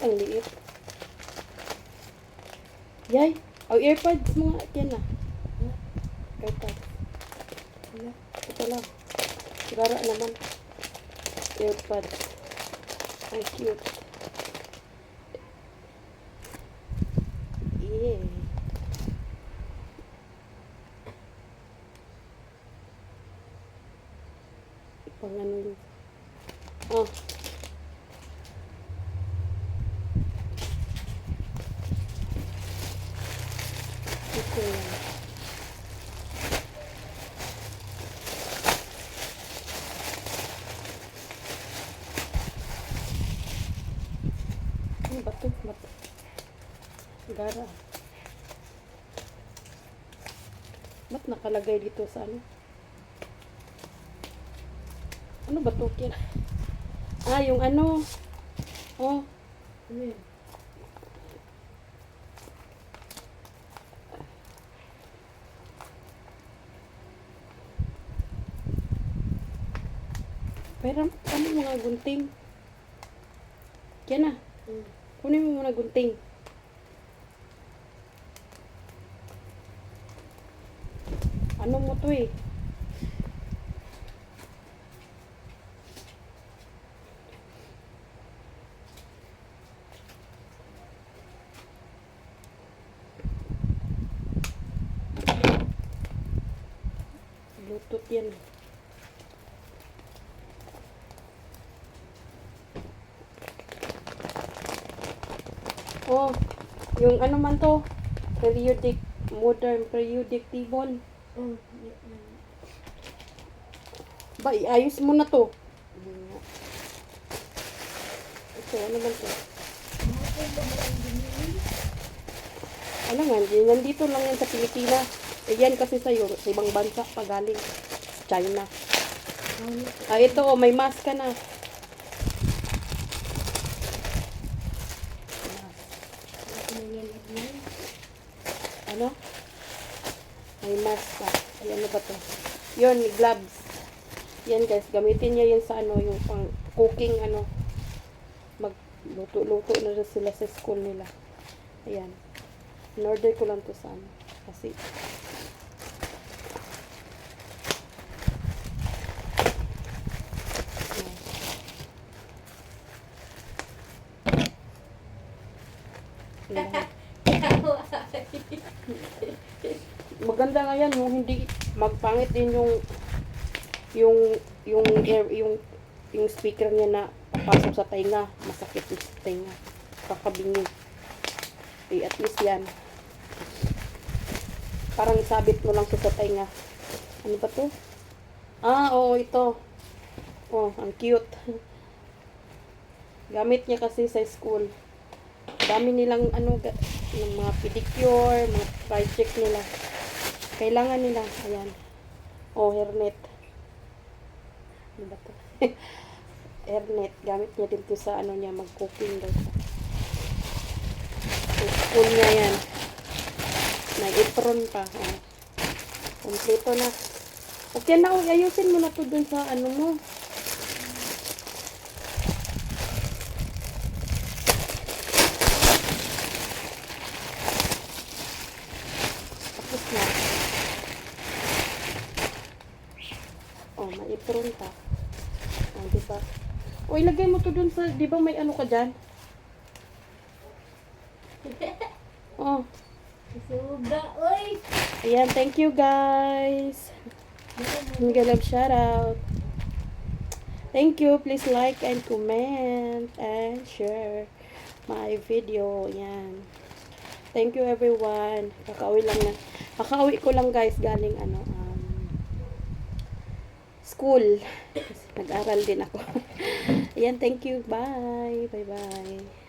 Ang liit. Yay! Ang earpods mo nga, Ken na. Earpods. Wala. Ito lang. Gara naman. Earpods. Ang cute. Yeah. Pang ano yun. Oh. Ito yan. Ano ba ito? Bato. Gara. Ba't nakalagay dito sa ano? Ano ba ito? Ah, yung ano. Oh. Ano yun? Pero ano mga gunting? Yan na. Kunin mo muna gunting. Ano mo to eh? Bluetooth yan. Oh, yung ano man to? Periodic, modern periodic table. Ba, iayos mo na to. Ito, ano man to? Ano nga, nandito lang yan sa Pilipinas. Eh, yan kasi sa ibang bansa pagaling. China. Ah, ito, oh, may mask ka na. Ano? May mask pa. Ay, ano ba to? Yun, gloves. Yan guys, gamitin niya yan sa ano, yung pang cooking, ano. Magluto-luto na rin sila sa school nila. Ayan. In-order ko lang to sa ano. Kasi, maganda nga yan, yung hindi magpangit din yung speaker niya na papasok sa tainga, masakit yung tainga, kakabingi. Eh, at least yan, parang sabit mo lang siya sa tainga. Ano ba to? Ah, oo, ito. Oh, ang cute. Gamit niya kasi sa school. Dami nilang ano, ng mga pedicure, mga project nila. Kailangan nila. Ayan. Oh, hairnet. Ano ba to? Hairnet. Gamit niya dito sa ano niya, mag-cooking daw. Sa school niya yan. May apron pa. Oh. Kompleto na. Okay na, ayusin mo na to dun sa ano mo. Tapos na. Oh, may apron pa. Oh, diba? O, ilagay mo to dun sa, diba may ano ka dyan? Oh. Suga, oy! Ayan, thank you guys. Galab shout out. Thank you. Please like and comment and share my video. Ayan. Thank you everyone. Kakauwi ko lang guys galing ano school. Nag-aral din ako. Ayan, thank you. Bye. Bye bye.